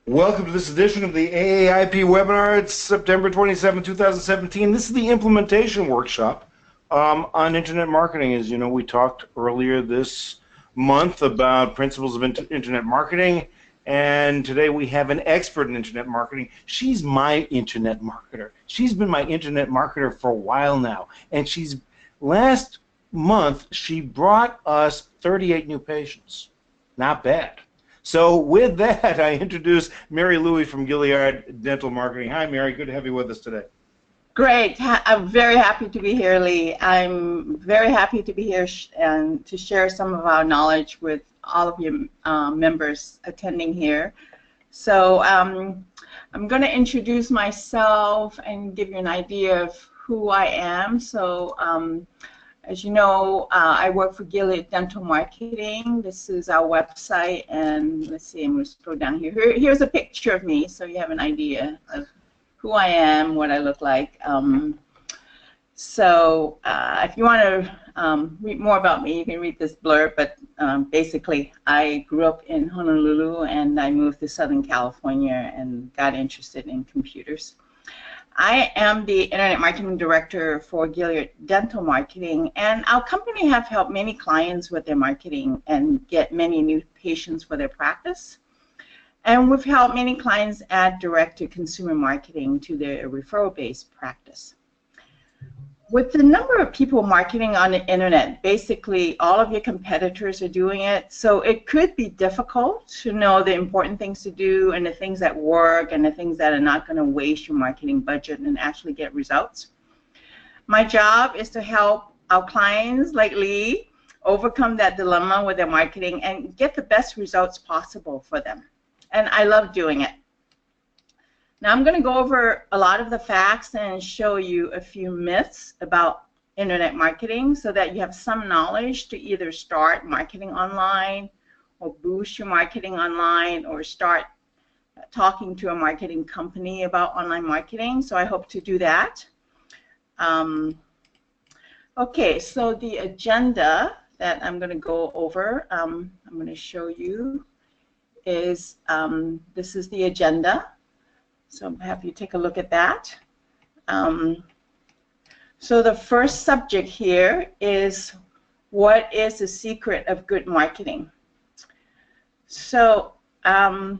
Welcome to this edition of the AAIP webinar. It's September 27, 2017. This is the implementation workshop on internet marketing. As you know, we talked earlier this month about principles of internet marketing, and today we have an expert in internet marketing. She's my internet marketer. She's been my internet marketer for a while now, and last month she brought us 38 new patients. Not bad. So with that, I introduce Mary Louie from Gilleard Dental Marketing. Hi, Mary. Good to have you with us today. Great. I'm very happy to be here, Lee. I'm very happy to be here and to share some of our knowledge with all of you members attending here. So I'm going to introduce myself and give you an idea of who I am. So as you know, I work for Gilleard Dental Marketing. This is our website, and let's see, I'm going to scroll down here. Here's a picture of me, so you have an idea of who I am, what I look like. If you want to read more about me, you can read this blurb, but basically, I grew up in Honolulu, and I moved to Southern California and got interested in computers. I am the Internet Marketing Director for Gilleard Dental Marketing, and our company have helped many clients with their marketing and get many new patients for their practice. And we've helped many clients add direct-to-consumer marketing to their referral-based practice. With the number of people marketing on the internet, basically all of your competitors are doing it, so it could be difficult to know the important things to do and the things that work and the things that are not going to waste your marketing budget and actually get results. My job is to help our clients like Lee overcome that dilemma with their marketing and get the best results possible for them. And I love doing it. Now I'm going to go over a lot of the facts and show you a few myths about internet marketing so that you have some knowledge to either start marketing online or boost your marketing online or start talking to a marketing company about online marketing. So I hope to do that. Okay, so the agenda that I'm going to go over, I'm going to show you is this is the agenda. So I'm happy to take a look at that. So the first subject here is what is the secret of good marketing? So I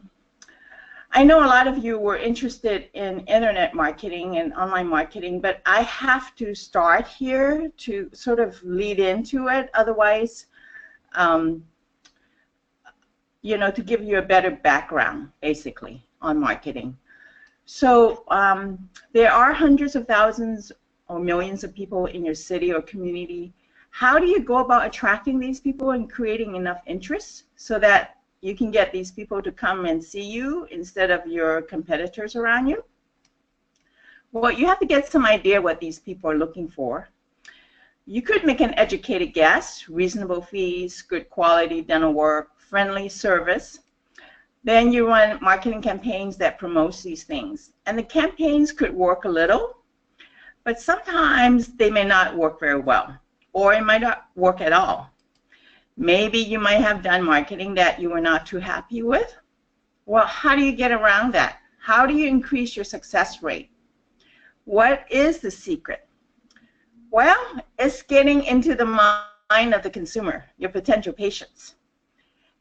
know a lot of you were interested in internet marketing and online marketing, but I have to start here to sort of lead into it. Otherwise, you know, to give you a better background, basically, on marketing. So there are hundreds of thousands or millions of people in your city or community. How do you go about attracting these people and creating enough interest so that you can get these people to come and see you instead of your competitors around you? Well, you have to get some idea what these people are looking for. You could make an educated guess: reasonable fees, good quality dental work, friendly service. Then you run marketing campaigns that promote these things. And the campaigns could work a little, but sometimes they may not work very well, or it might not work at all. Maybe you might have done marketing that you were not too happy with. Well, how do you get around that? How do you increase your success rate? What is the secret? Well, it's getting into the mind of the consumer, your potential patients.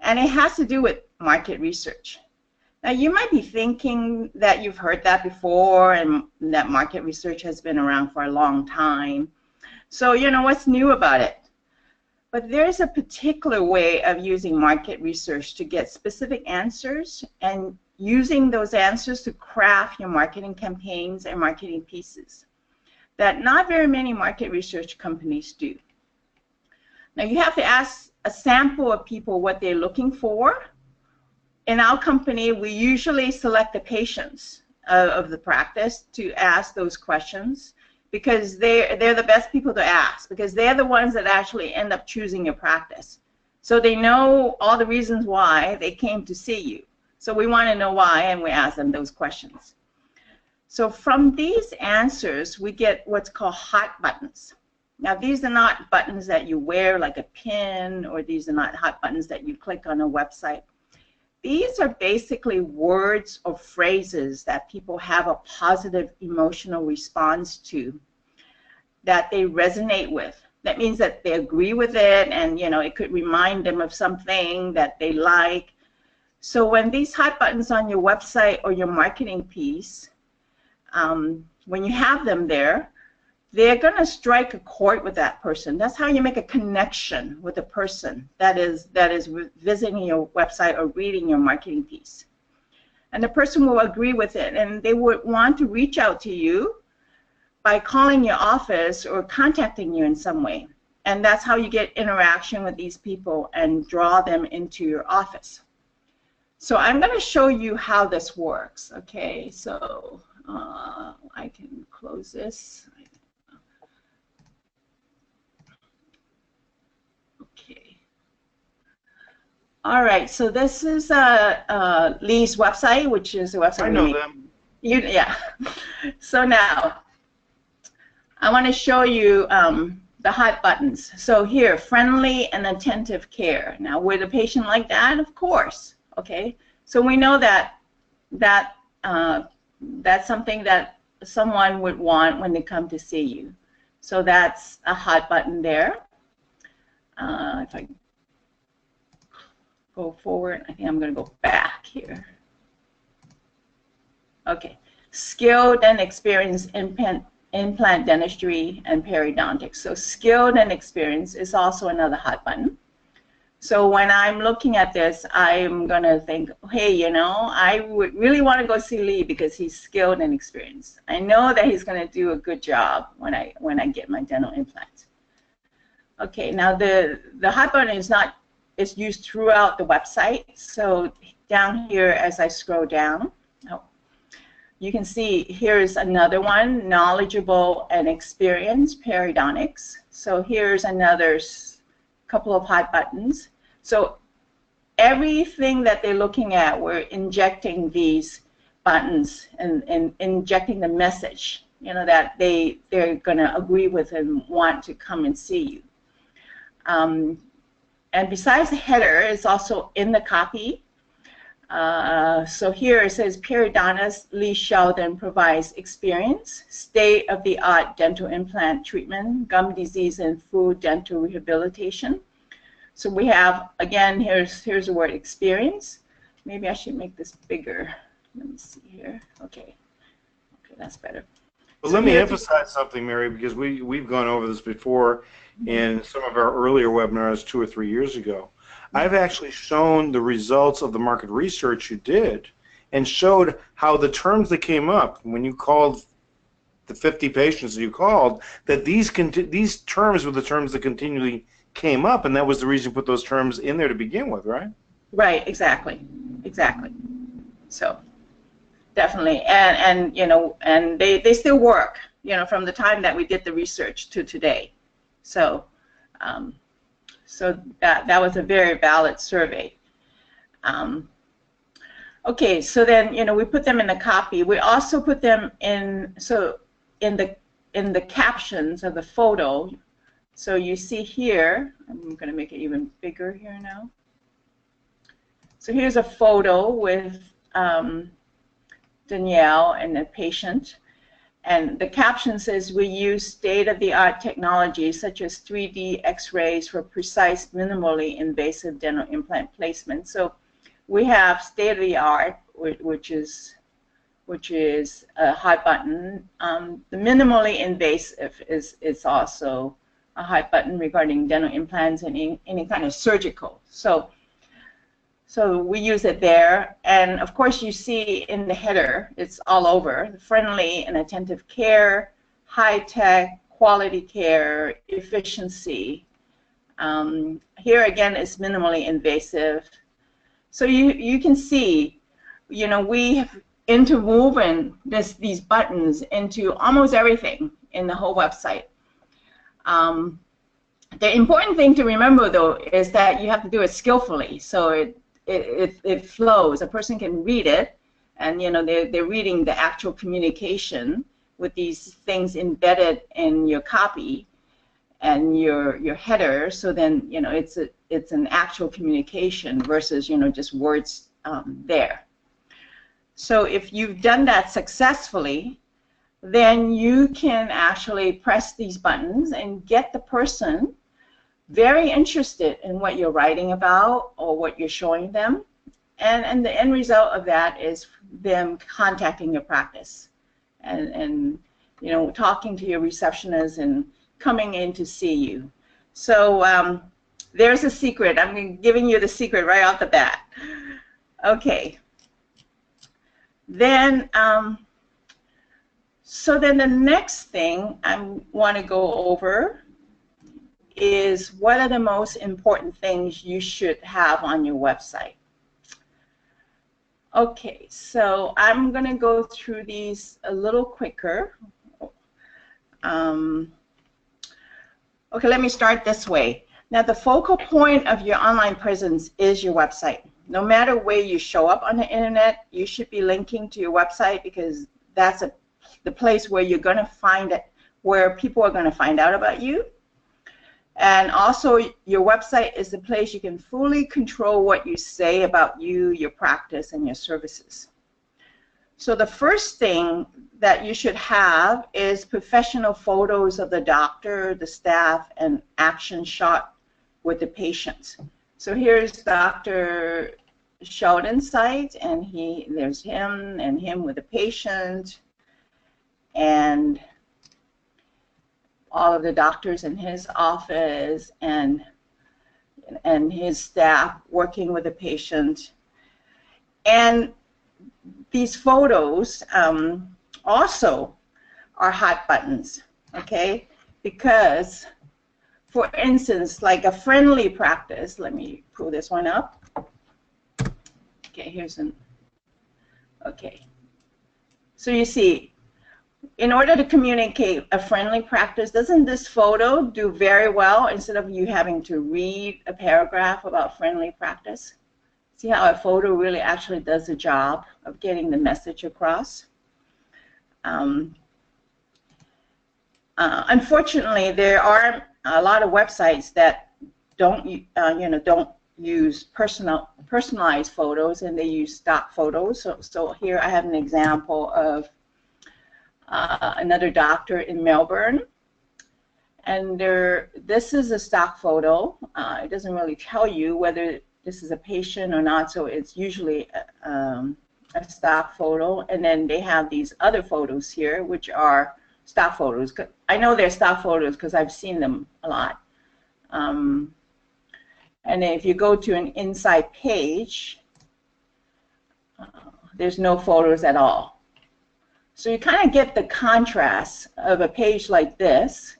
And it has to do with market research. Now, you might be thinking that you've heard that before and that market research has been around for a long time. So, you know, what's new about it? But there's a particular way of using market research to get specific answers and using those answers to craft your marketing campaigns and marketing pieces that not very many market research companies do. Now, you have to ask a sample of people what they're looking for. In our company, we usually select the patients of the practice to ask those questions because they're the best people to ask, because they're the ones that actually end up choosing your practice. So they know all the reasons why they came to see you. So we want to know why, and we ask them those questions. So from these answers, we get what's called hot buttons. Now, these are not buttons that you wear like a pin, or these are not hot buttons that you click on a website. these are basically words or phrases that people have a positive emotional response to, that they resonate with. That means that they agree with it, and it could remind them of something that they like. So when these hot buttons on your website or your marketing piece, when you have them there, they're going to strike a chord with that person. That's how you make a connection with a person that is visiting your website or reading your marketing piece. And the person will agree with it, and they would want to reach out to you by calling your office or contacting you in some way. And that's how you get interaction with these people and draw them into your office. So I'm going to show you how this works. Okay, so I can close this. Okay. All right, so this is Lee's website, which is a website. I know them. Yeah. So now, I want to show you the hot buttons. So here, friendly and attentive care. Now, would a patient like that? Of course. Okay. So we know that that's something that someone would want when they come to see you. So that's a hot button there. If I go forward, I think I'm going to go back here. Okay. Skilled and experienced implant dentistry and periodontics. So skilled and experienced is also another hot button. So when I'm looking at this, I'm going to think, hey, I would really want to go see Lee because he's skilled and experienced. I know that he's going to do a good job when I get my dental implants. Okay, now the hot button is used throughout the website. So down here, as I scroll down, you can see here's another one, knowledgeable and experienced periodontics. So here's another couple of hot buttons. So everything that they're looking at, we're injecting these buttons and injecting the message, that they're going to agree with and want to come and see you. And besides the header, it's also in the copy. So here it says periodontist Lee Sheldon provides experience, state-of-the-art dental implant treatment, gum disease and full dental rehabilitation. So we have, again, here's the word experience. Maybe I should make this bigger. Let me see here. Okay, that's better. Well, let me emphasize something, Mary, because we've gone over this before in some of our earlier webinars 2 or 3 years ago. I've actually shown the results of the market research you did and showed how the terms that came up when you called the 50 patients that you called, that these terms were the terms that continually came up, and that was the reason you put those terms in there to begin with, right? Right, exactly. So definitely, and they still work, from the time that we did the research to today. So so that was a very valid survey. Okay, so then we put them in the copy. We also put them in in the captions of the photo. So you see here, I'm going to make it even bigger here now. So here's a photo with Danielle and the patient. And the caption says, we use state-of-the-art technology such as 3D X-rays for precise, minimally invasive dental implant placement. So we have state-of-the-art, which is a hot button. The minimally invasive is also a hot button regarding dental implants and any kind of surgical. So we use it there, and of course you see in the header, it's all over, friendly and attentive care, high-tech, quality care, efficiency. Here again is minimally invasive. So you can see, we have interwoven these buttons into almost everything in the whole website. The important thing to remember, though, is that you have to do it skillfully, so it flows. A person can read it, and they're reading the actual communication with these things embedded in your copy and your header. So then it's an actual communication versus just words there. So if you've done that successfully, then you can actually press these buttons and get the person very interested in what you're writing about or what you're showing them. And the end result of that is them contacting your practice and you know, talking to your receptionist and coming in to see you. So there's a secret. I'm giving you the secret right off the bat. Okay. Then, so then the next thing I want to go over is what are the most important things you should have on your website. Okay, so I'm going to go through these a little quicker. Okay, let me start this way. Now, the focal point of your online presence is your website. No matter where you show up on the internet, you should be linking to your website because that's the place where you're going to find it, where people are going to find out about you. And also, your website is the place you can fully control what you say about you, your practice, and your services. So the first thing that you should have is professional photos of the doctor, the staff, and action shot with the patients. So here's Dr. Sheldon's site, and there's him and him with the patient, and all of the doctors in his office and his staff working with the patient. And these photos also are hot buttons, okay? Because, for instance, like a friendly practice, let me pull this one up. Okay, okay. So you see, in order to communicate a friendly practice, doesn't this photo do very well instead of you having to read a paragraph about friendly practice? See how a photo really actually does the job of getting the message across? Unfortunately, there are a lot of websites that don't use personalized photos, and they use stock photos. So here I have an example of another doctor in Melbourne, and this is a stock photo. It doesn't really tell you whether this is a patient or not, so it's usually a stock photo. And then they have these other photos here, which are stock photos. I know they're stock photos because I've seen them a lot. And if you go to an inside page, there's no photos at all. So you kind of get the contrast of a page like this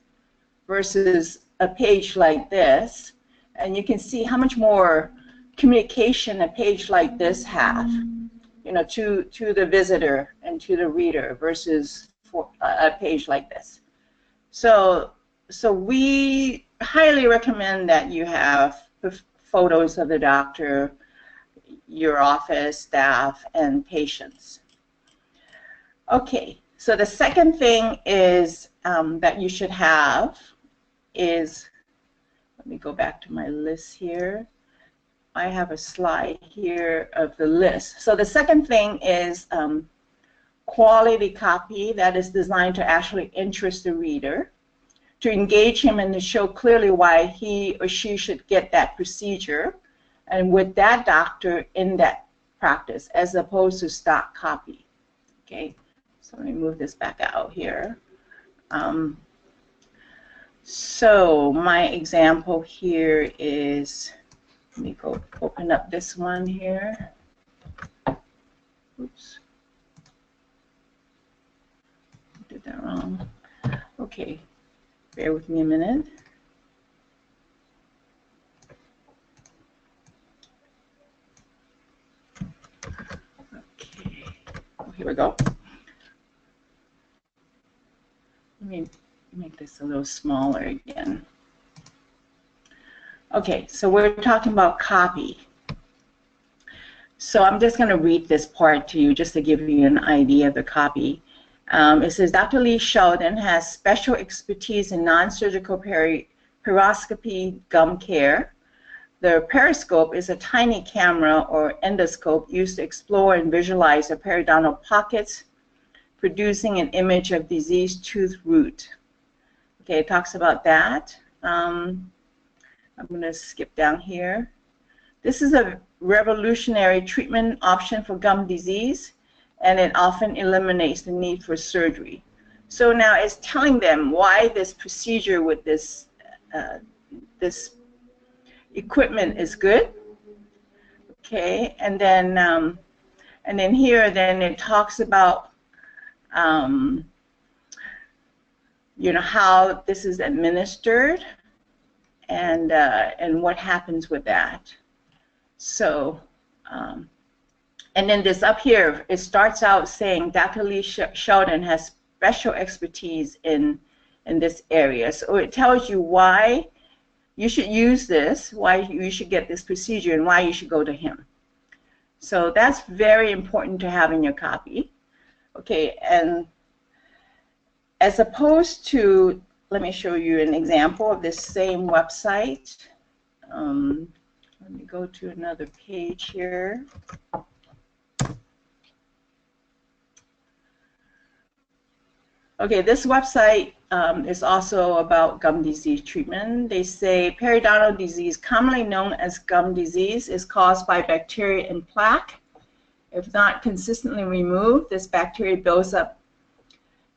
versus a page like this, and you can see how much more communication a page like this have, you know, to the visitor and to the reader versus for a page like this. So we highly recommend that you have photos of the doctor, your office staff, and patients. Okay, so the second thing is that you should have is, let me go back to my list here. I have a slide here of the list. So the second thing is quality copy that is designed to actually interest the reader, to engage him and to show clearly why he or she should get that procedure and with that doctor in that practice, as opposed to stock copy. Okay. So let me move this back out here. So my example here is, let me go open up this one here. Oops. Did that wrong. Okay. Bear with me a minute. Okay. Oh, here we go. Let me make this a little smaller again. Okay, so we're talking about copy. So I'm just going to read this part to you just to give you an idea of the copy. It says, Dr. Lee Sheldon has special expertise in non-surgical periscopy gum care. the periscope is a tiny camera or endoscope used to explore and visualize the periodontal pockets, producing an image of diseased tooth root. Okay, it talks about that. I'm going to skip down here. This is a revolutionary treatment option for gum disease, and it often eliminates the need for surgery. So now it's telling them why this procedure with this this equipment is good. Okay, and then here, then it talks about you know, how this is administered and what happens with that. So, and then this up here, it starts out saying Dr. Lee Sheldon has special expertise in this area. So it tells you why you should use this, why you should get this procedure, and why you should go to him. So that's very important to have in your copy. Okay, and as opposed to, let me show you an example of this same website. Let me go to another page here. Okay, this website is also about gum disease treatment. They say periodontal disease, commonly known as gum disease, is caused by bacteria and plaque. If not consistently removed, this bacteria builds up,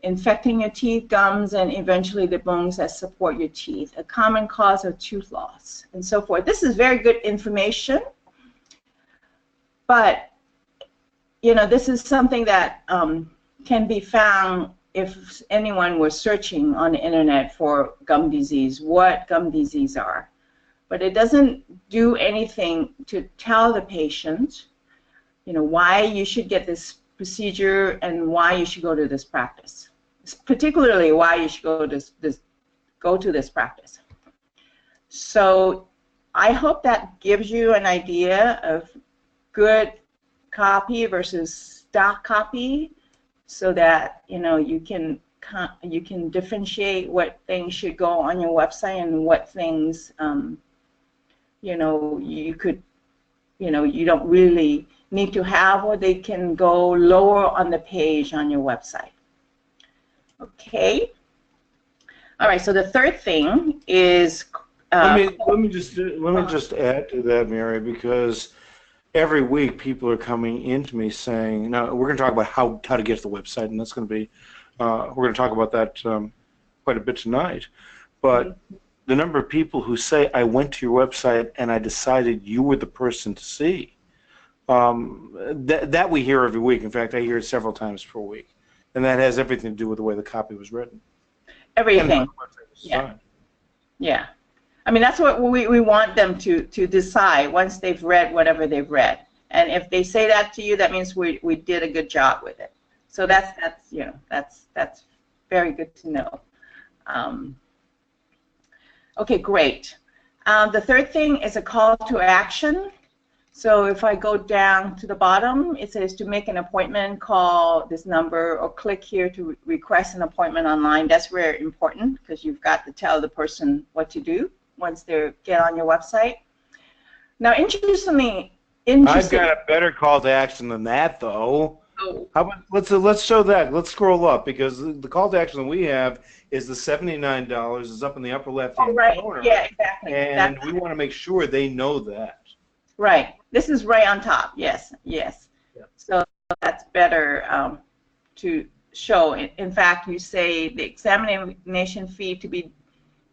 infecting your teeth, gums, and eventually the bones that support your teeth, a common cause of tooth loss, and so forth. This is very good information, but, you know, this is something that can be found if anyone was searching on the internet for gum disease, what gum disease are. But it doesn't do anything to tell the patient, you know, why you should get this procedure and why you should go to this practice. Particularly why you should go to this practice. So I hope that gives you an idea of good copy versus stock copy, so that, you know, you can differentiate what things should go on your website and what things you know, you could, you know, you don't really need to have, or they can go lower on the page on your website. Okay. All right. So the third thing is. Let me just add to that, Mary, because every week people are coming into me saying, "Now we're going to talk about how to get to the website," and that's going to be we're going to talk about that quite a bit tonight. But the number of people who say, "I went to your website and I decided you were the person to see," that we hear every week. In fact, I hear it several times per week. And that has everything to do with the way the copy was written. Everything. Yeah. Yeah. I mean, that's what we want them to decide once they've read whatever they've read. And if they say that to you, that means we did a good job with it. So that's you know, that's very good to know. Okay, great. The third thing is a call to action. So if I go down to the bottom, it says to make an appointment, call this number or click here to request an appointment online. That's very important because you've got to tell the person what to do once they get on your website. Now, interestingly, I've got a better call to action than that, though. Oh. How about, let's show that. Let's scroll up, because the call to action that we have is the $79. Is up in the upper left-hand corner. Yeah, exactly. And we want to make sure they know that. Right. This is right on top. Yes. Yes. Yeah. So that's better to show. In fact, you say the examination fee to be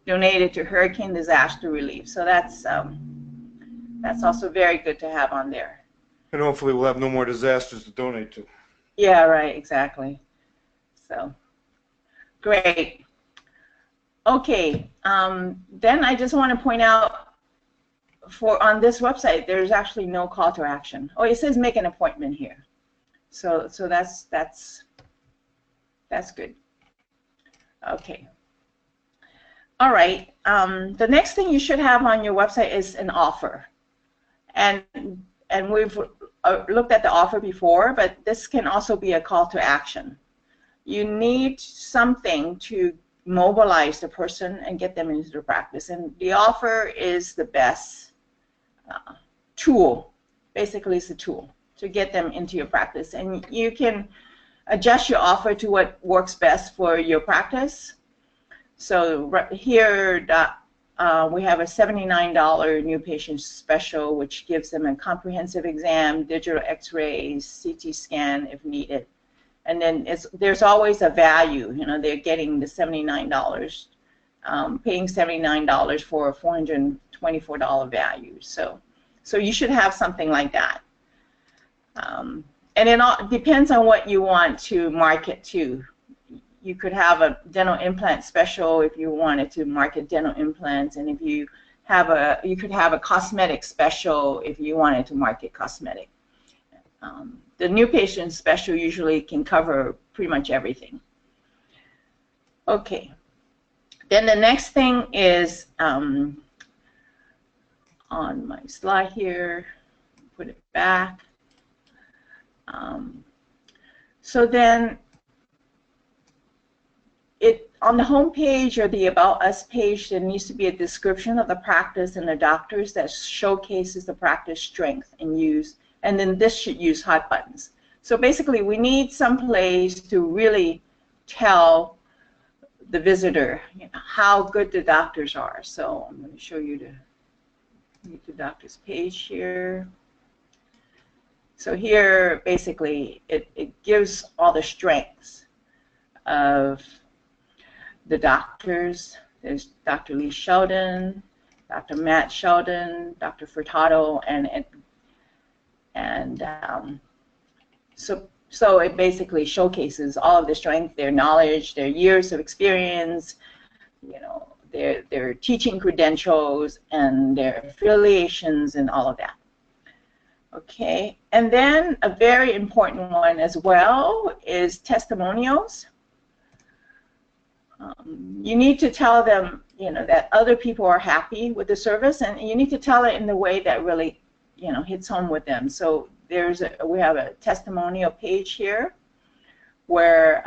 donated to hurricane disaster relief. So that's also very good to have on there. And hopefully we'll have no more disasters to donate to. Yeah. Right. Exactly. So great. Okay. Then I just want to point out, on this website, there's actually no call to action. Oh, it says make an appointment here. So that's good. Okay. All right. The next thing you should have on your website is an offer, and we've looked at the offer before, but this can also be a call to action. You need something to mobilize the person and get them into the practice, and the offer is the best tool. Basically, it's a tool to get them into your practice. And you can adjust your offer to what works best for your practice. So here we have a $79 new patient special, which gives them a comprehensive exam, digital x-rays, CT scan if needed. And then there's always a value. You know, they're getting the $79, paying $79 for a $424 value. So you should have something like that. And it all depends on what you want to market to. You could have a dental implant special if you wanted to market dental implants, and if you have you could have a cosmetic special if you wanted to market cosmetic. The new patient special usually can cover pretty much everything. Okay. Then the next thing is on my slide here. Put it back. So then on the home page or the About Us page, there needs to be a description of the practice and the doctors that showcases the practice strength and use. And then this should use hot buttons. So basically, we need some place to really tell the visitor, you know, how good the doctors are. So I'm going to show you the doctor's page here. So here, basically, it gives all the strengths of the doctors. There's Dr. Lee Sheldon, Dr. Matt Sheldon, Dr. Furtado, so it basically showcases all of the strength, their knowledge, their years of experience, you know, their teaching credentials, and their affiliations, and all of that. Okay, and then a very important one as well is testimonials. You need to tell them, you know, that other people are happy with the service, and you need to tell it in the way that really, you know, hits home with them. So we have a testimonial page here where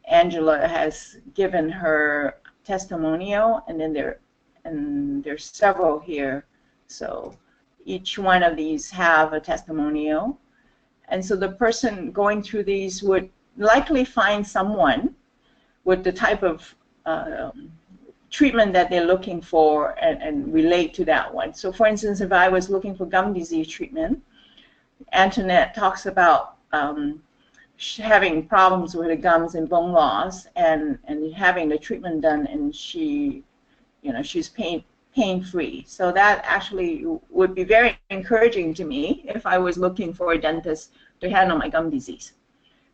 Angela has given her testimonial, and then there's several here. So each one of these have a testimonial, and so the person going through these would likely find someone with the type of treatment that they're looking for and relate to that one. So for instance, if I was looking for gum disease treatment, Antoinette talks about having problems with the gums and bone loss and having the treatment done, and she's pain-free. So that actually would be very encouraging to me if I was looking for a dentist to handle my gum disease.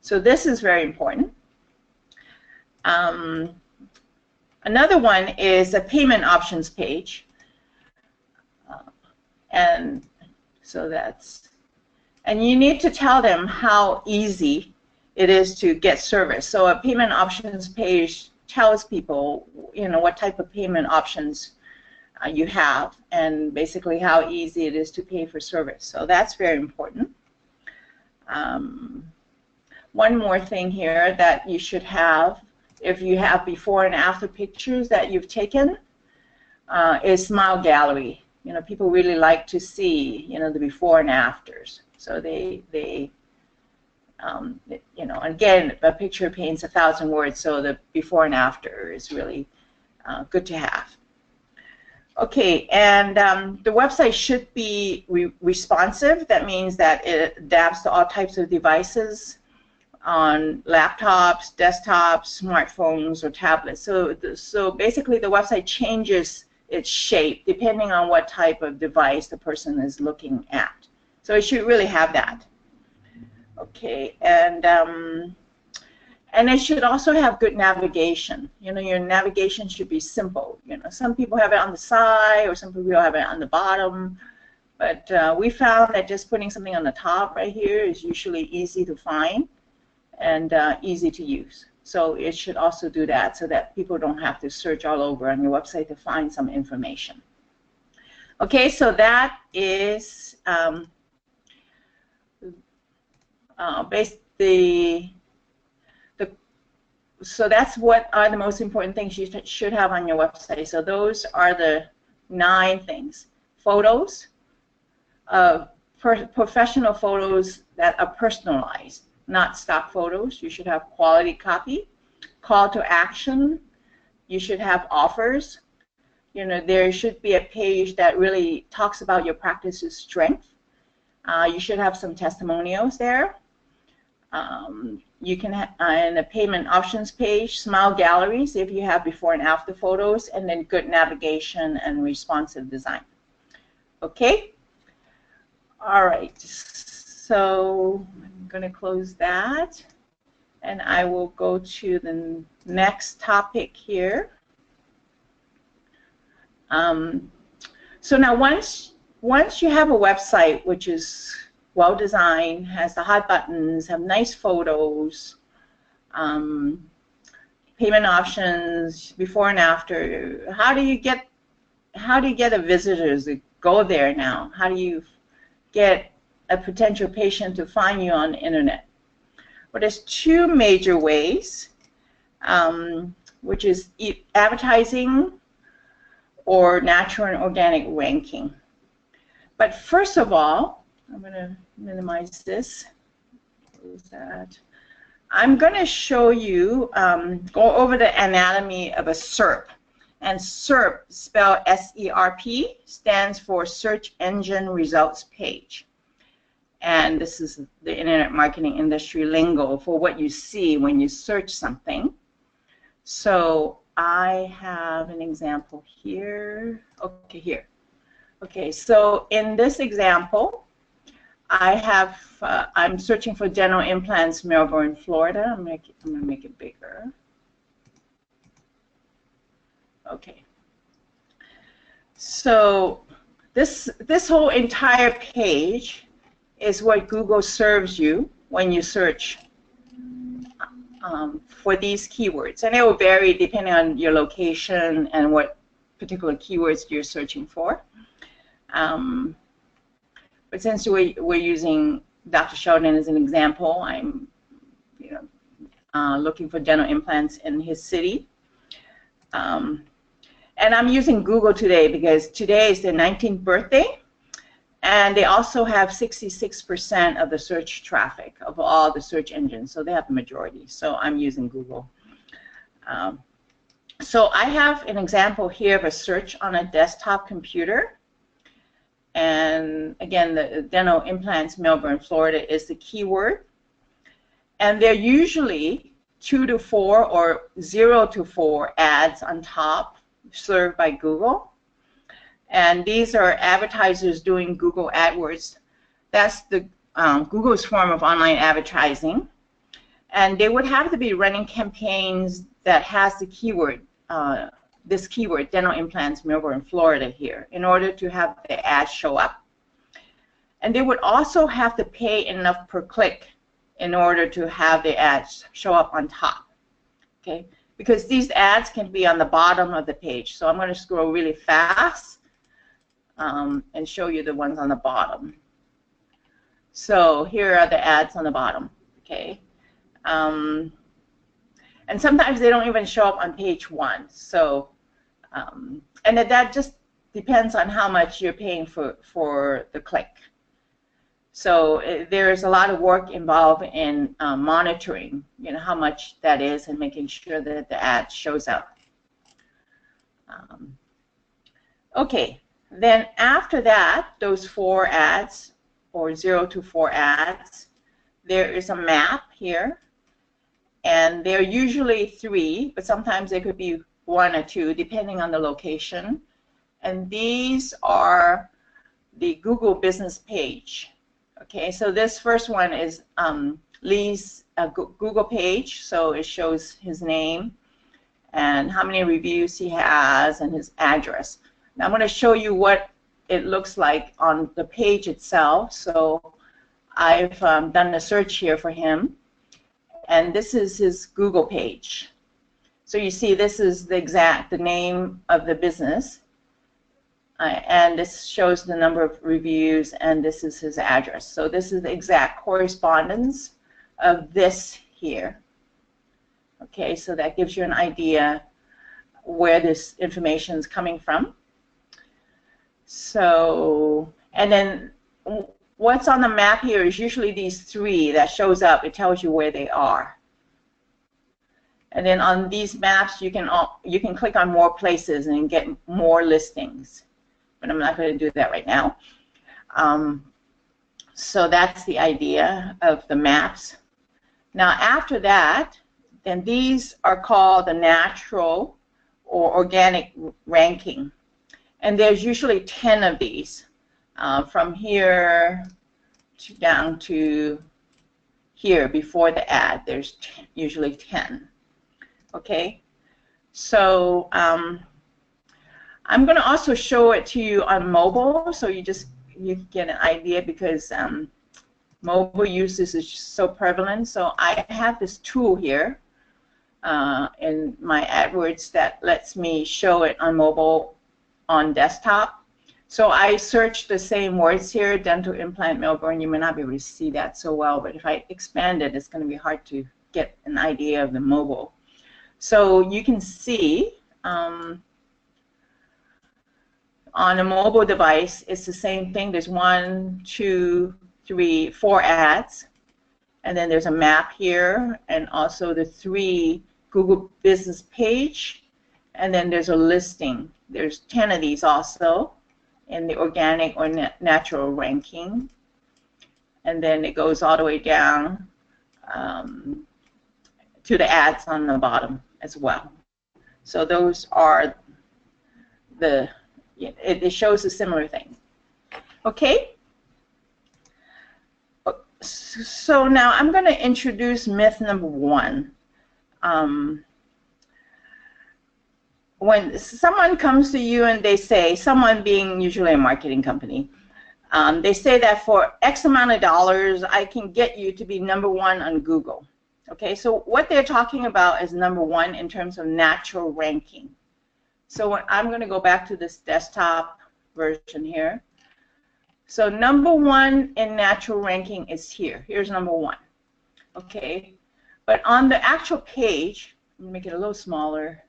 So this is very important. Another one is a payment options page, and you need to tell them how easy it is to get service. So a payment options page tells people, you know, what type of payment options you have, and basically how easy it is to pay for service. So that's very important. One more thing here that you should have, if you have before and after pictures that you've taken, is Smile Gallery. You know, people really like to see, you know, the before and afters. So they you know, again, a picture paints 1,000 words, so the before and after is really good to have. Okay, and the website should be responsive. That means that it adapts to all types of devices on laptops, desktops, smartphones, or tablets. So basically the website changes its shape depending on what type of device the person is looking at. So it should really have that. Okay, and it should also have good navigation. You know, your navigation should be simple. You know, some people have it on the side, or some people have it on the bottom. But we found that just putting something on the top right here is usually easy to find and easy to use. So it should also do that so that people don't have to search all over on your website to find some information. Okay, so that is so that's what are the most important things you should have on your website. So those are the 9 things: photos, professional photos that are personalized, not stock photos. You should have quality copy, call to action. You should have offers. You know, there should be a page that really talks about your practice's strength. You should have some testimonials there. You can have in the payment options page, smile galleries if you have before and after photos, and then good navigation and responsive design. Okay? All right. So I'm going to close that, and I will go to the next topic here. So now once you have a website which is well designed, has the hot buttons, have nice photos, payment options, before and after, how do you get a visitors to go there now? How do you get a potential patient to find you on the internet? Well, there's two major ways, which is advertising or natural and organic ranking. But first of all, I'm going to minimize this. Close that. I'm going to show you, go over the anatomy of a SERP. And SERP, spelled S-E-R-P, stands for Search Engine Results Page. And this is the internet marketing industry lingo for what you see when you search something. So I have an example here. Okay, here. Okay, so in this example, I have, I'm searching for dental implants, Melbourne, Florida. I'm going to make it bigger. Okay. So this whole entire page is what Google serves you when you search for these keywords. And it will vary depending on your location and what particular keywords you're searching for. But since we're using Dr. Sheldon as an example, I'm looking for dental implants in his city. And I'm using Google today because today is their 19th birthday, and they also have 66% of the search traffic of all the search engines, so they have the majority. So I'm using Google. So I have an example here of a search on a desktop computer. And again, the dental implants, Melbourne, Florida is the keyword. And they're usually 2 to 4 or 0 to 4 ads on top served by Google. And these are advertisers doing Google AdWords. That's the Google's form of online advertising. And they would have to be running campaigns that has the keyword, this keyword, dental implants, Melbourne, Florida here, in order to have the ad show up. And they would also have to pay enough per click in order to have the ads show up on top, okay? Because these ads can be on the bottom of the page. So I'm going to scroll really fast and show you the ones on the bottom. So here are the ads on the bottom, okay? And sometimes they don't even show up on page 1. So, and that just depends on how much you're paying for the click. So there's a lot of work involved in monitoring, how much that is and making sure that the ad shows up. Okay, then after that, those 4 ads or 0 to 4 ads, there is a map here. And they're usually 3, but sometimes they could be 1 or 2, depending on the location. And these are the Google business page. Okay, so this first one is Lee's Google page, so it shows his name and how many reviews he has and his address. Now I'm going to show you what it looks like on the page itself. So I've done a search here for him. And this is his Google page. So you see this is the name of the business. And this shows the number of reviews, and this is his address. So this is the exact correspondence of this here. Okay, so that gives you an idea where this information is coming from. So, and then what's on the map here is usually these three that shows up. It tells you where they are. And then on these maps, you can click on more places and get more listings. But I'm not going to do that right now. So that's the idea of the maps. Now after that, then these are called the natural or organic ranking. And there's usually 10 of these. From here down to here before the ad, there's usually 10. Okay, so I'm going to also show it to you on mobile, so you get an idea, because mobile uses is so prevalent. So I have this tool here in my AdWords that lets me show it on mobile, on desktop. So I search the same words here, dental implant Melbourne. You may not be able to see that so well, but if I expand it, it's going to be hard to get an idea of the mobile. So you can see on a mobile device, it's the same thing. There's 1, 2, 3, 4 ads, and then there's a map here, and also the 3 Google Business page, and then there's a listing. There's 10 of these also in the organic or natural ranking, and then it goes all the way down to the ads on the bottom as well. So those are it shows a similar thing. Okay? So now I'm going to introduce myth number 1. When someone comes to you and they say, someone being usually a marketing company, they say that for X amount of dollars, I can get you to be #1 on Google. Okay, so what they're talking about is #1 in terms of natural ranking. So I'm going to go back to this desktop version here. So #1 in natural ranking is here. Here's #1. Okay, but on the actual page, let me make it a little smaller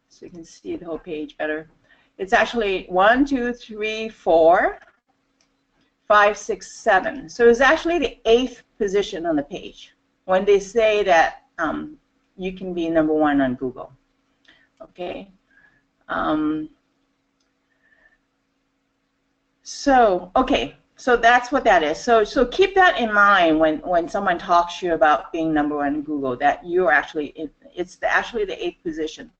so you can see the whole page better. It's actually 1, 2, 3, 4, 5, 6, 7. So it's actually the 8th position on the page when they say that you can be #1 on Google. Okay. So that's what that is. So keep that in mind when someone talks to you about being #1 on Google, that you're actually it's actually the 8th position.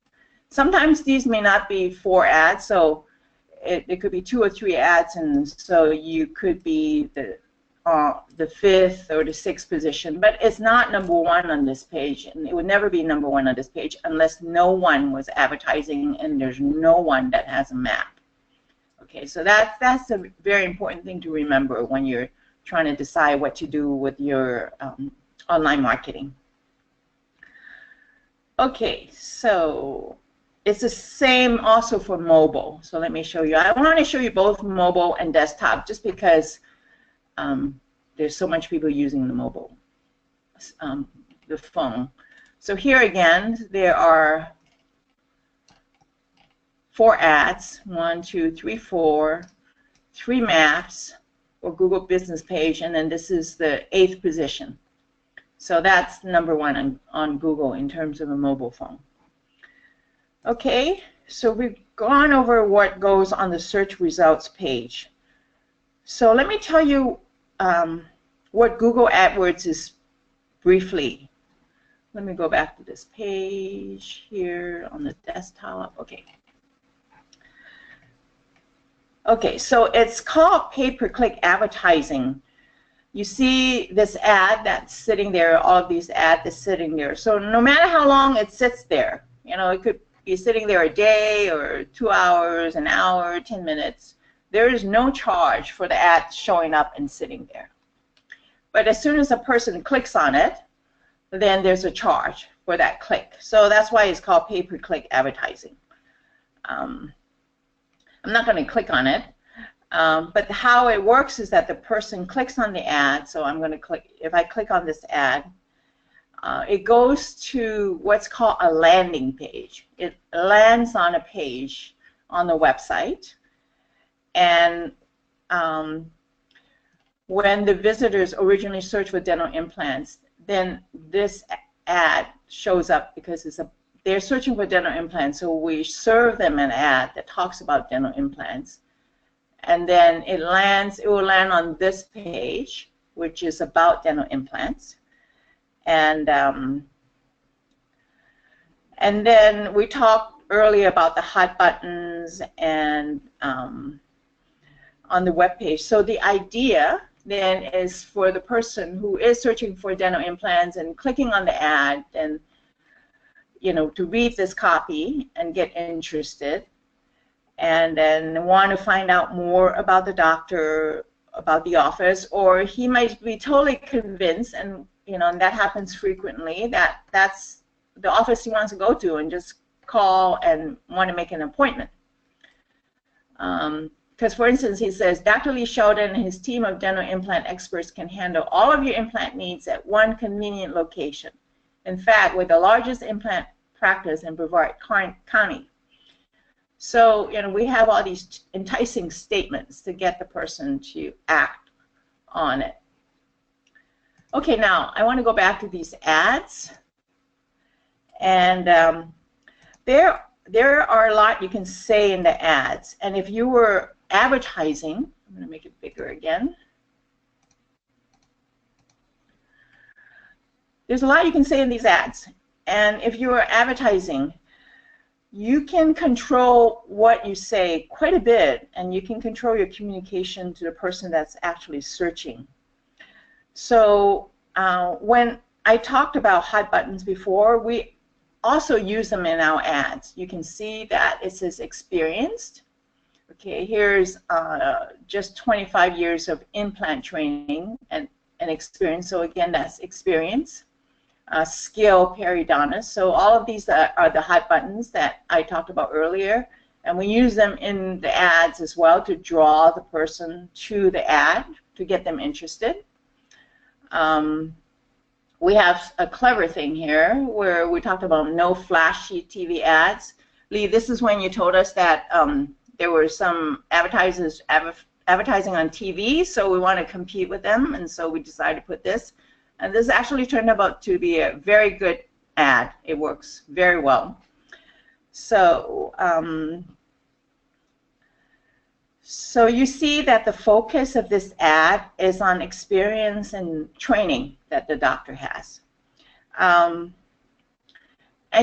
Sometimes these may not be 4 ads, so it could be 2 or 3 ads, and so you could be the 5th or the 6th position, but it's not #1 on this page, and it would never be #1 on this page unless no one was advertising and there's no one that has a map. Okay, so that's a very important thing to remember when you're trying to decide what to do with your online marketing. Okay, so it's the same also for mobile. So let me show you. I want to show you both mobile and desktop, just because there's so much people using the mobile, the phone. So here again, there are 4 ads, 1, 2, 3, 4, 3 maps or Google Business page, and then this is the 8th position. So that's #1 on Google in terms of a mobile phone. Okay, so we've gone over what goes on the search results page. So let me tell you what Google AdWords is briefly. Let me go back to this page here on the desktop. Okay. Okay, so it's called pay-per-click advertising. You see this ad that's sitting there, all of these ads that's sitting there. So no matter how long it sits there, you know, it could be sitting there a day or 2 hours, an hour, 10 minutes. There is no charge for the ad showing up and sitting there. But as soon as a person clicks on it, then there's a charge for that click. So that's why it's called pay-per-click advertising. I'm not going to click on it, but how it works is that the person clicks on the ad. So I'm going to click, if I click on this ad, it goes to what's called a landing page. It lands on a page on the website, and when the visitors originally search for dental implants, then this ad shows up because they're searching for dental implants, so we serve them an ad that talks about dental implants. And then it will land on this page, which is about dental implants. And then we talked earlier about the hot buttons and on the web page. So the idea then is for the person who is searching for dental implants and clicking on the ad, and to read this copy and get interested, and then want to find out more about the doctor, about the office, or he might be totally convinced, and and that happens frequently, that's the office he wants to go to, and just call and want to make an appointment. Because, for instance, he says, Dr. Lee Sheldon and his team of dental implant experts can handle all of your implant needs at one convenient location. In fact, we're the largest implant practice in Brevard County. So, we have all these enticing statements to get the person to act on it. Okay, now I want to go back to these ads. And there are a lot you can say in the ads. And if you were advertising, I'm going to make it bigger again. There's a lot you can say in these ads. And if you are advertising, you can control what you say quite a bit, and you can control your communication to the person that's actually searching. So when I talked about hot buttons before, we also use them in our ads. You can see that it says experienced. Okay, here's just 25 years of implant training and experience. So again, that's experience. Skill periodontist. So all of these are the hot buttons that I talked about earlier, and we use them in the ads as well to draw the person to the ad to get them interested. We have a clever thing here where we talked about no flashy TV ads. Lee, this is when you told us that there were some advertisers advertising on TV, so we want to compete with them, and so we decided to put this. And this actually turned out to be a very good ad. It works very well. So, so you see that the focus of this ad is on experience and training that the doctor has. And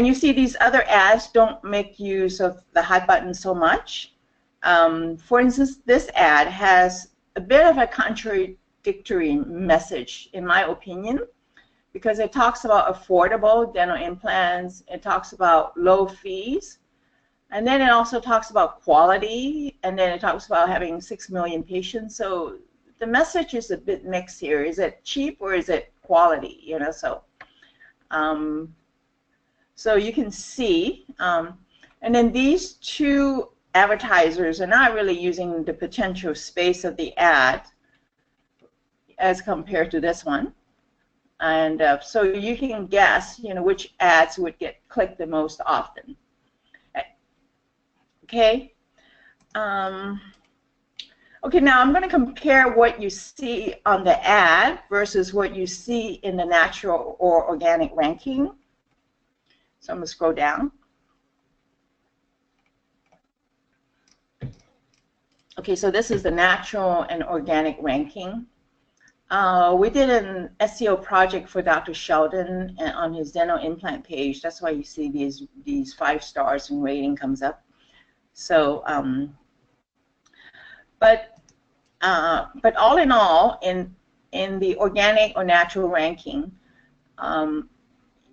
you see these other ads don't make use of the hot button so much. For instance, this ad has a bit of a contradictory message, in my opinion, because it talks about affordable dental implants, it talks about low fees, and then it also talks about quality, and then it talks about having 6 million patients. So the message is a bit mixed here. Is it cheap or is it quality? So you can see, and then these two advertisers are not really using the potential space of the ad as compared to this one. And so you can guess, which ads would get clicked the most often. Okay. Okay, now I'm going to compare what you see on the ad versus what you see in the natural or organic ranking. So I'm going to scroll down. Okay, so this is the natural and organic ranking. We did an SEO project for Dr. Sheldon on his dental implant page. That's why you see these 5 stars and rating comes up. So, but all in all, in the organic or natural ranking,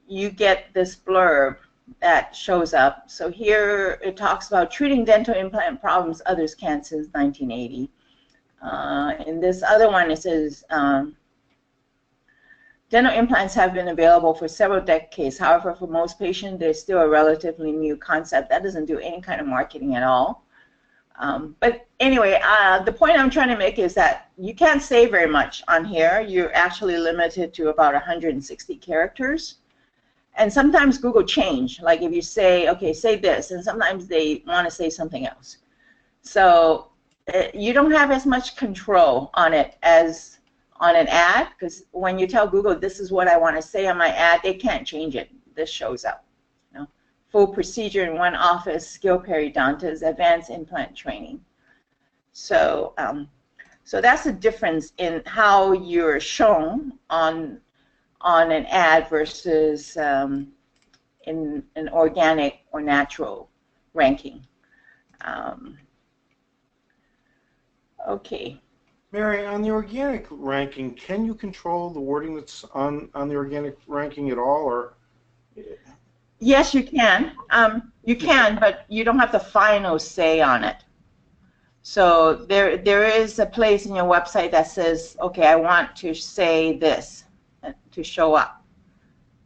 you get this blurb that shows up. So here it talks about treating dental implant problems others can't since 1980. In this other one, it says, dental implants have been available for several decades. However, for most patients, they're still a relatively new concept. That doesn't do any kind of marketing at all. But anyway, the point I'm trying to make is that you can't say very much on here. You're actually limited to about 160 characters. And sometimes Google change. Like if you say, okay, say this, and sometimes they want to say something else. So you don't have as much control on it as on an ad, because when you tell Google this is what I want to say on my ad, they can't change it. This shows up. You know, full procedure in one office, skill periodontist, advanced implant training. So, so that's the difference in how you're shown on an ad versus in an organic or natural ranking. Okay. Mary, on the organic ranking, can you control the wording that's on the organic ranking at all, or? Yes, you can. You can, but you don't have the final say on it. So there is a place in your website that says, okay, I want to say this to show up.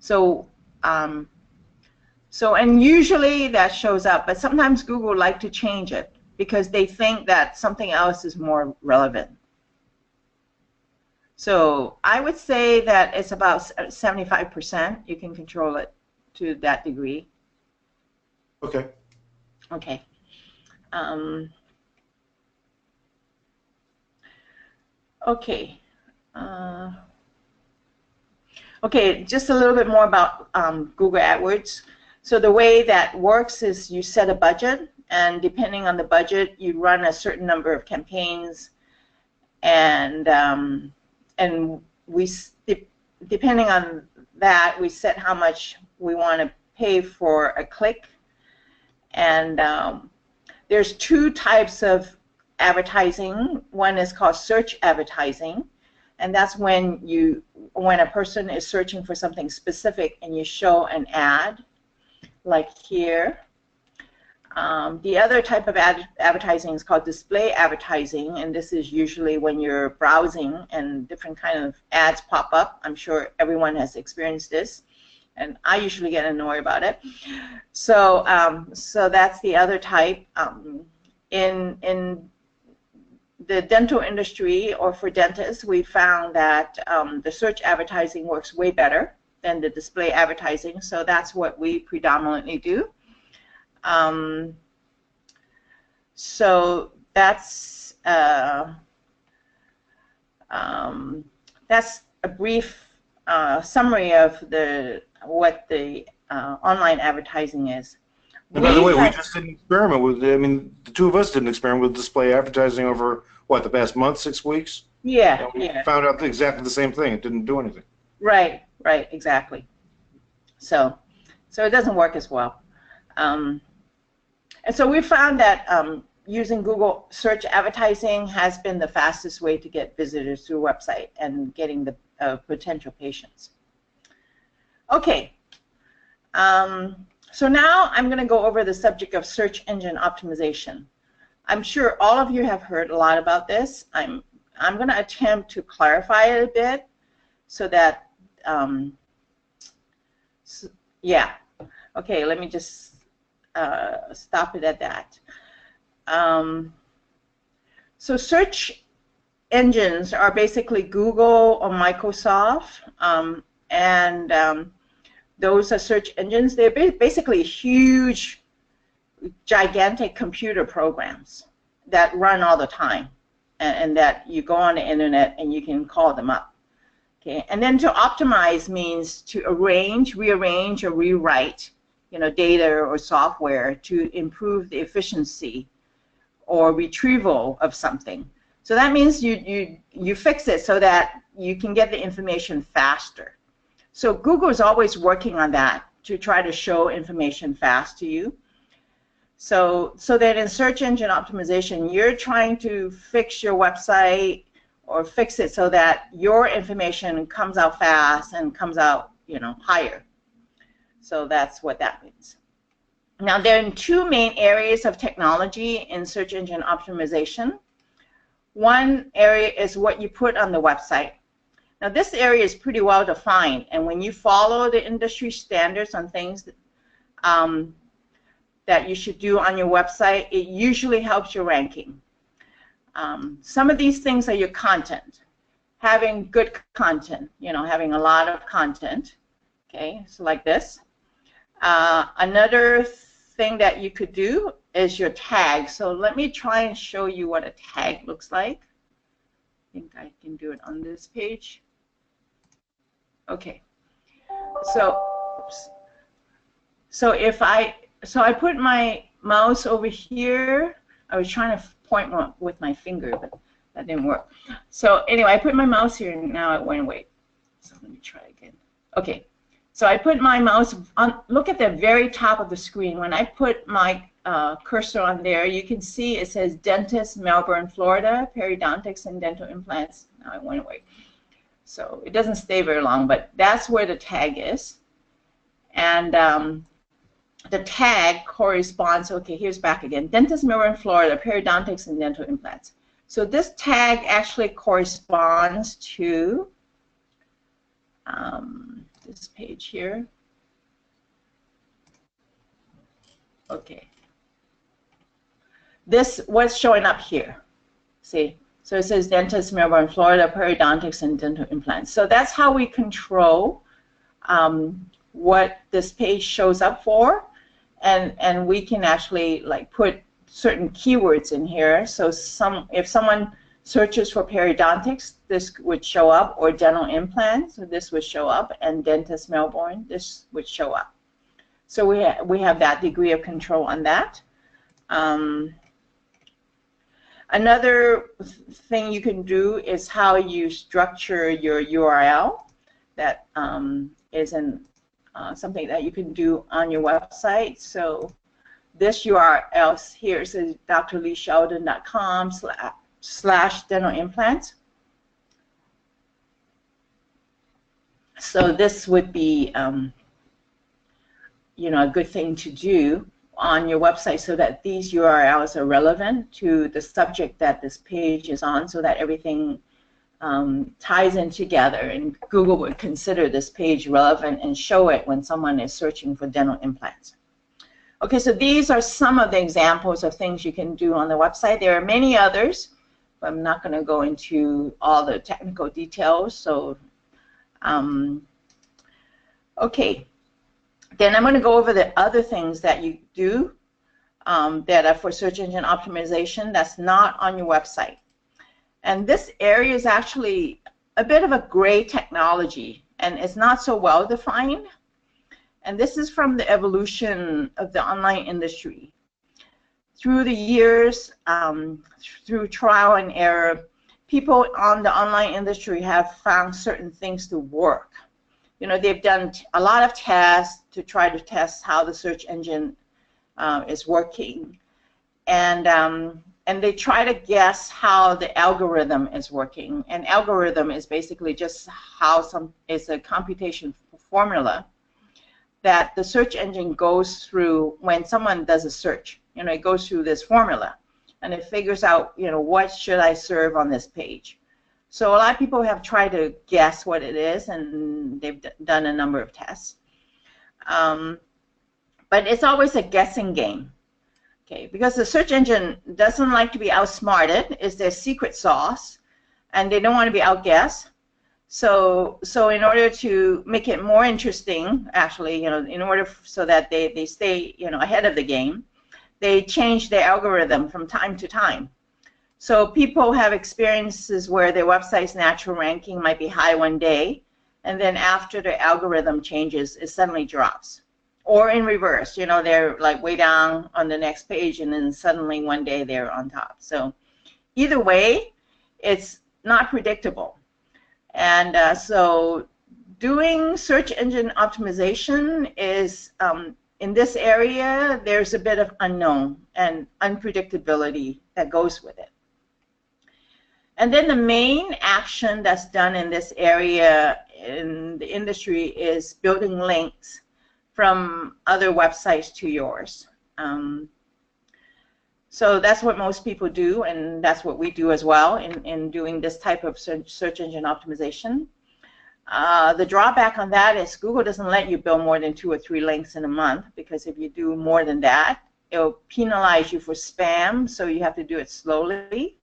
So and usually that shows up, but sometimes Google like to change it because they think that something else is more relevant. So I would say that it's about 75%. You can control it to that degree. Okay. Okay. Okay. Okay, just a little bit more about Google AdWords. So the way that works is you set a budget, and depending on the budget, you run a certain number of campaigns, and we, depending on that, we set how much we want to pay for a click. And there's two types of advertising. One is called search advertising, and that's when a person is searching for something specific and you show an ad, like here. The other type of advertising is called display advertising, and this is usually when you're browsing and different kind of ads pop up. I'm sure everyone has experienced this, and I usually get annoyed about it. So, so that's the other type. In the dental industry, or for dentists, we found that the search advertising works way better than the display advertising, so that's what we predominantly do. So that's a brief summary of what the online advertising is. And by the way, we just didn't experiment with, I mean, the two of us didn't experiment with display advertising over, what, the past month, 6 weeks? Yeah, and we yeah. found out exactly the same thing. It didn't do anything. Right, right, exactly. So it doesn't work as well. And so we found that using Google search advertising has been the fastest way to get visitors to a website and getting the potential patients. Okay. So now I'm going to go over the subject of search engine optimization. I'm sure all of you have heard a lot about this. I'm going to attempt to clarify it a bit so that, yeah. Okay, let me just stop it at that. So search engines are basically Google or Microsoft, and those are search engines. They're basically huge, gigantic computer programs that run all the time, and that you go on the internet and you can call them up. Okay, and then to optimize means to arrange, rearrange, or rewrite, you know, data or software to improve the efficiency or retrieval of something. So that means you fix it so that you can get the information faster. So Google is always working on that to try to show information fast to you. So that in search engine optimization, you're trying to fix your website or fix it so that your information comes out fast and comes out, you know, higher. So that's what that means. Now, there are two main areas of technology in search engine optimization. One area is what you put on the website. Now, this area is pretty well defined, and when you follow the industry standards on things that you should do on your website, it usually helps your ranking. Some of these things are your content. Having good content, you know, having a lot of content, okay, so like this. Another thing that you could do is your tag. So let me try and show you what a tag looks like. think I can do it on this page. Okay. So, if I put my mouse over here. I was trying to point with my finger, but that didn't work. So anyway, I put my mouse here, and now it went away. So let me try again. Okay. So I put my mouse on. Look at the very top of the screen. When I put my cursor on there, you can see it says Dentist, Melbourne, Florida, Periodontics and Dental Implants. Now it went away. So it doesn't stay very long, but that's where the tag is. And the tag corresponds, okay, here's back again, Dentist, Melbourne, Florida, Periodontics and Dental Implants. So this tag actually corresponds to this page here. Okay. This, what's showing up here, see? So it says Dentist, Melbourne, Florida, Periodontics and Dental Implants. So that's how we control what this page shows up for, and we can actually like put certain keywords in here. So if someone searches for periodontics, this would show up, or dental implants, so this would show up, and Dentist Melbourne, this would show up. So we have that degree of control on that. Another thing you can do is how you structure your URL. That is something that you can do on your website. So this URL here says drleesheldon.com/dental implants. So this would be you know, a good thing to do on your website, so that these URLs are relevant to the subject that this page is on, so that everything ties in together, and Google would consider this page relevant and show it when someone is searching for dental implants. Okay, so these are some of the examples of things you can do on the website. There are many others, but I'm not going to go into all the technical details. So, okay. Then I'm going to go over the other things that you do that are for search engine optimization that's not on your website. And this area is actually a bit of a gray technology, and it's not so well defined. And this is from the evolution of the online industry. Through the years, through trial and error, people on the online industry have found certain things to work. You know, they've done a lot of tests to try to test how the search engine is working, and they try to guess how the algorithm is working. An algorithm is basically just how it's a computation formula that the search engine goes through when someone does a search. You know, it goes through this formula, and it figures out, you know, what should I serve on this page. So a lot of people have tried to guess what it is, and they've done a number of tests. But it's always a guessing game, okay? Because the search engine doesn't like to be outsmarted. It's their secret sauce, and they don't want to be outguessed. So in order to make it more interesting, actually, you know, in order so that they stay, you know, ahead of the game, they change their algorithm from time to time. So people have experiences where their website's natural ranking might be high one day, and then after the algorithm changes, it suddenly drops. Or in reverse, you know, they're like way down on the next page, and then suddenly one day they're on top. So either way, it's not predictable. And so doing search engine optimization is, in this area, there's a bit of unknown and unpredictability that goes with it. And then the main action that's done in this area in the industry is building links from other websites to yours. So that's what most people do, and that's what we do as well in doing this type of search engine optimization. The drawback on that is Google doesn't let you build more than 2 or 3 links in a month, because if you do more than that, it'll penalize you for spam, so you have to do it slowly.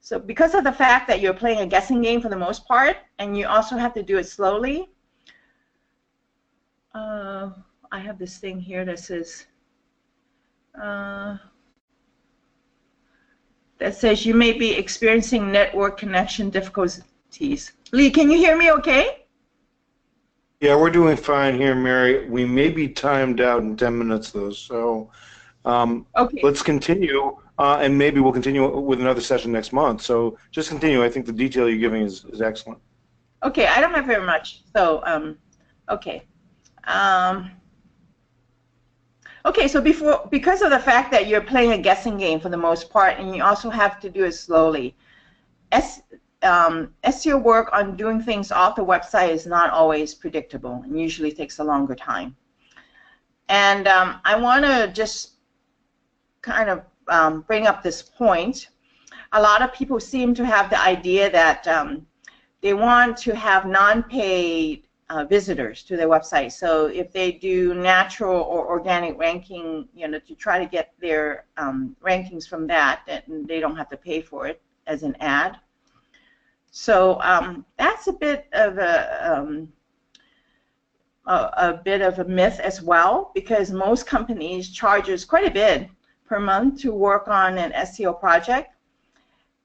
So because of the fact that you're playing a guessing game for the most part, and you also have to do it slowly, I have this thing here that says, that says you may be experiencing network connection difficulties. Lee, can you hear me okay? Yeah, we're doing fine here, Mary. We may be timed out in 10 minutes, though, so Okay. let's continue, and maybe we'll continue with another session next month. So just continue. I think the detail you're giving is excellent. Okay, I don't have very much, so, okay. Okay, so because of the fact that you're playing a guessing game for the most part, and you also have to do it slowly, SEO work on doing things off the website is not always predictable and usually takes a longer time. And I want to just kind of bring up this point. A lot of people seem to have the idea that they want to have non-paid visitors to their website. So if they do natural or organic ranking, you know, to try to get their rankings from that, then they don't have to pay for it as an ad. So that's a bit of a myth as well, because most companies charge us quite a bit per month to work on an SEO project.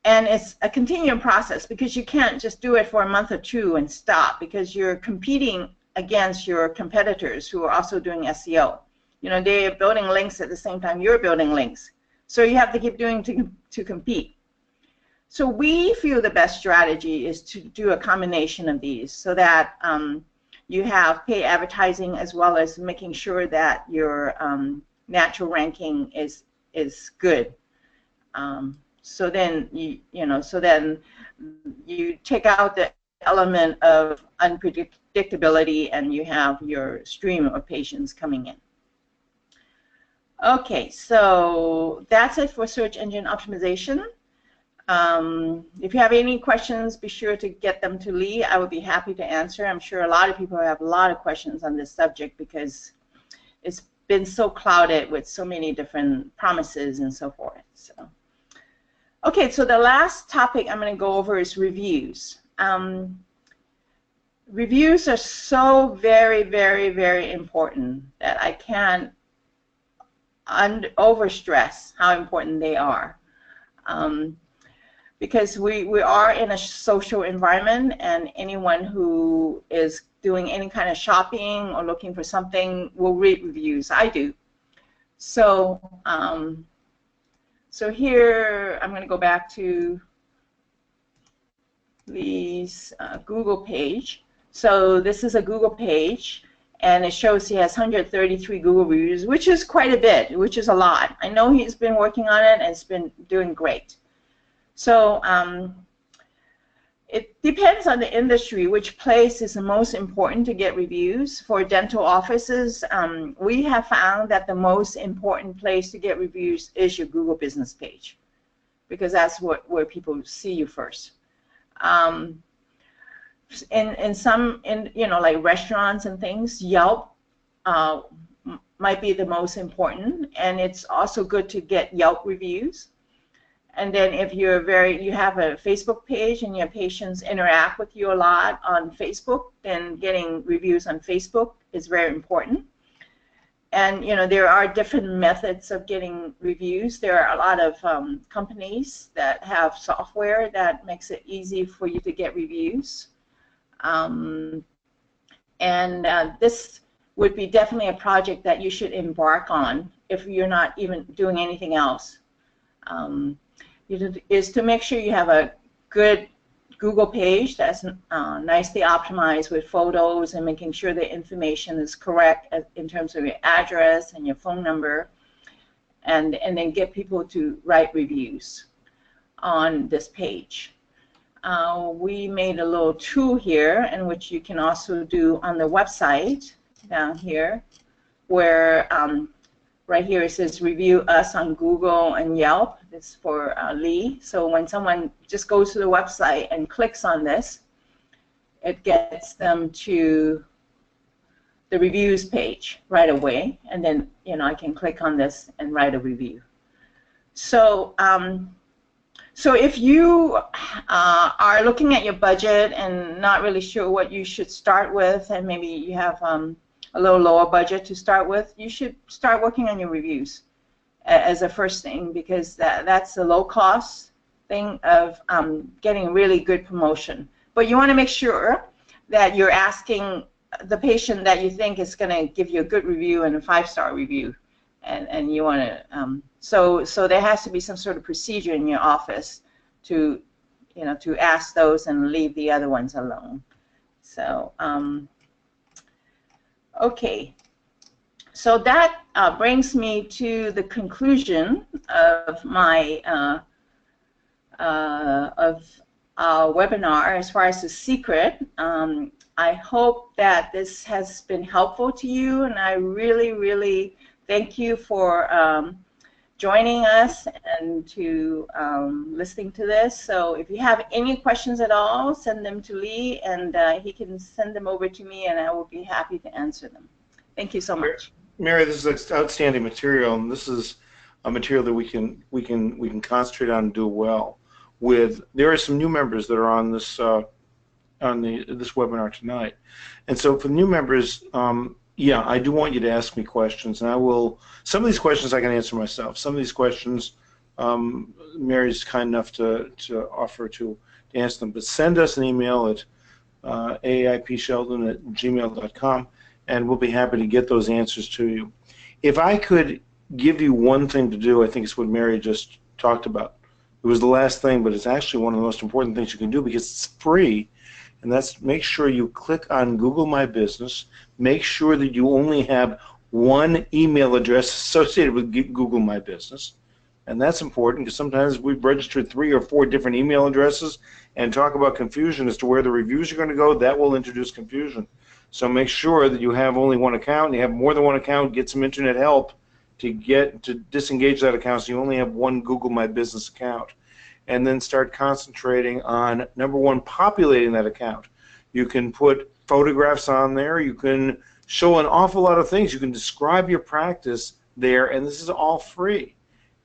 And it's a continuing process, because you can't just do it for a month or two and stop, because you're competing against your competitors who are also doing SEO. You know, they're building links at the same time you're building links. So you have to keep doing to compete. So we feel the best strategy is to do a combination of these, so that you have paid advertising as well as making sure that your natural ranking is good. So then you take out the element of unpredictability, and you have your stream of patients coming in. Okay, so that's it for search engine optimization. If you have any questions, be sure to get them to Lee. I would be happy to answer. I'm sure a lot of people have a lot of questions on this subject, because it's been so clouded with so many different promises and so forth. So. Okay, so the last topic I'm going to go over is reviews. Reviews are so very, very, very important that I can't overstress how important they are. Because we are in a social environment, and anyone who is doing any kind of shopping or looking for something will read reviews. I do. So, so here I'm going to go back to Lee's Google page. So this is a Google page, and it shows he has 133 Google reviews, which is quite a bit, which is a lot. I know he's been working on it, and it's been doing great. So it depends on the industry, which place is the most important to get reviews. For dental offices, we have found that the most important place to get reviews is your Google business page, because that's where people see you first. In some, you know, like restaurants and things, Yelp might be the most important, and it's also good to get Yelp reviews. And then if you have a Facebook page and your patients interact with you a lot on Facebook, then getting reviews on Facebook is very important. And you know, there are different methods of getting reviews. There are a lot of companies that have software that makes it easy for you to get reviews. This would be definitely a project that you should embark on if you're not even doing anything else. Is to make sure you have a good Google page that's nicely optimized with photos, and making sure the information is correct in terms of your address and your phone number, and then get people to write reviews on this page. We made a little tool here, in which you can also do on the website down here, where right here it says review us on Google and Yelp. This is for Lee. So when someone just goes to the website and clicks on this, it gets them to the reviews page right away. And then, you know, I can click on this and write a review. So, so if you are looking at your budget and not really sure what you should start with, and maybe you have a little lower budget to start with, you should start working on your reviews as a first thing, because that's a low cost thing of getting really good promotion. But you want to make sure that you're asking the patient that you think is going to give you a good review and a 5-star review, and you want to so there has to be some sort of procedure in your office to to ask those and leave the other ones alone. So okay, so that brings me to the conclusion of my webinar as far as the secret. I hope that this has been helpful to you, and I really, really thank you for joining us and to listening to this. So if you have any questions at all, send them to Lee, and he can send them over to me, and I will be happy to answer them. Thank you so much. Mary, this is outstanding material, and this is a material that we can concentrate on and do well. There are some new members that are on this this webinar tonight, and so for new members, yeah, I do want you to ask me questions, and I will. Some of these questions I can answer myself. Some of these questions, Mary's kind enough to offer to answer them. But send us an email at aaipsheldon@gmail.com, and we'll be happy to get those answers to you. If I could give you one thing to do, I think it's what Mary just talked about. It was the last thing, but it's actually one of the most important things you can do because it's free. And that's make sure you click on Google My Business. Make sure that you only have one email address associated with Google My Business. And that's important because sometimes we've registered 3 or 4 different email addresses and talk about confusion as to where the reviews are going to go. That will introduce confusion. So make sure that you have only one account. You have more than one account. Get some internet help to disengage that account so you only have one Google My Business account. And then start concentrating on, number one, populating that account. You can put photographs on there. You can show an awful lot of things. You can describe your practice there, and this is all free.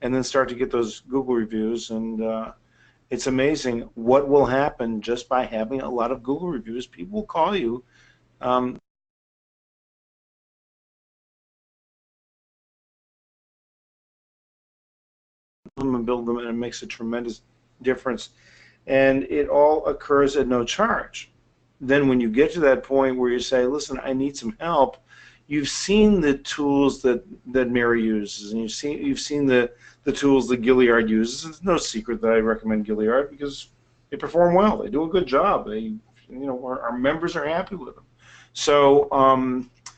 And then start to get those Google reviews, and it's amazing what will happen just by having a lot of Google reviews. People will call you. And build them, and it makes a tremendous difference, and it all occurs at no charge. Then when you get to that point where you say, listen, I need some help, you've seen the tools that Mary uses, and you've seen the tools that Gilleard uses. It's no secret that I recommend Gilleard because they perform well. They do a good job. Our members are happy with them. So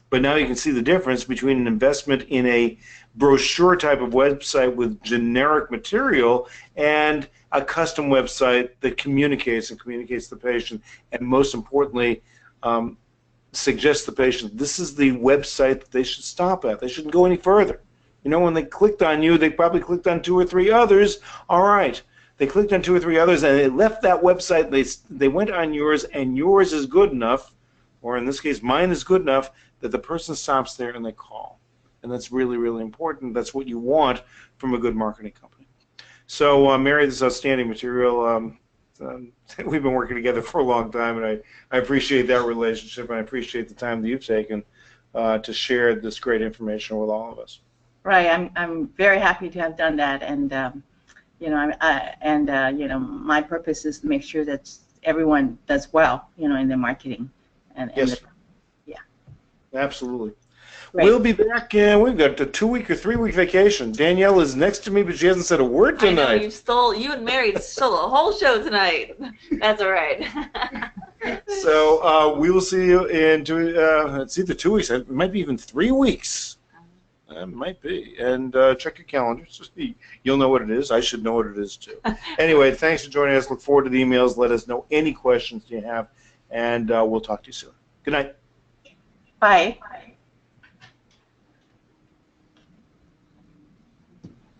but now you can see the difference between an investment in a brochure type of website with generic material and a custom website that communicates the patient, and most importantly, suggests the patient this is the website that they should stop at. They shouldn't go any further. When they clicked on you, they probably clicked on 2 or 3 others. All right, they clicked on 2 or 3 others, and they left that website. They went on yours, and yours is good enough, or in this case, mine is good enough, that the person stops there and they call. And that's really, really important. That's what you want from a good marketing company. So, Mary, this is outstanding material. We've been working together for a long time, and I appreciate that relationship, and I appreciate the time that you've taken to share this great information with all of us. Right. I'm very happy to have done that, and my purpose is to make sure that everyone does well, in their marketing. Yes. Absolutely. Right. We'll be back. We've got a 2-week or 3-week vacation. Danielle is next to me, but she hasn't said a word tonight. I know, you and Mary stole the whole show tonight. That's all right. So we will see you in it's either 2 weeks. It might be even 3 weeks. It might be. And check your calendars. You'll know what it is. I should know what it is, too. Anyway, thanks for joining us. Look forward to the emails. Let us know any questions you have, and we'll talk to you soon. Good night. Bye.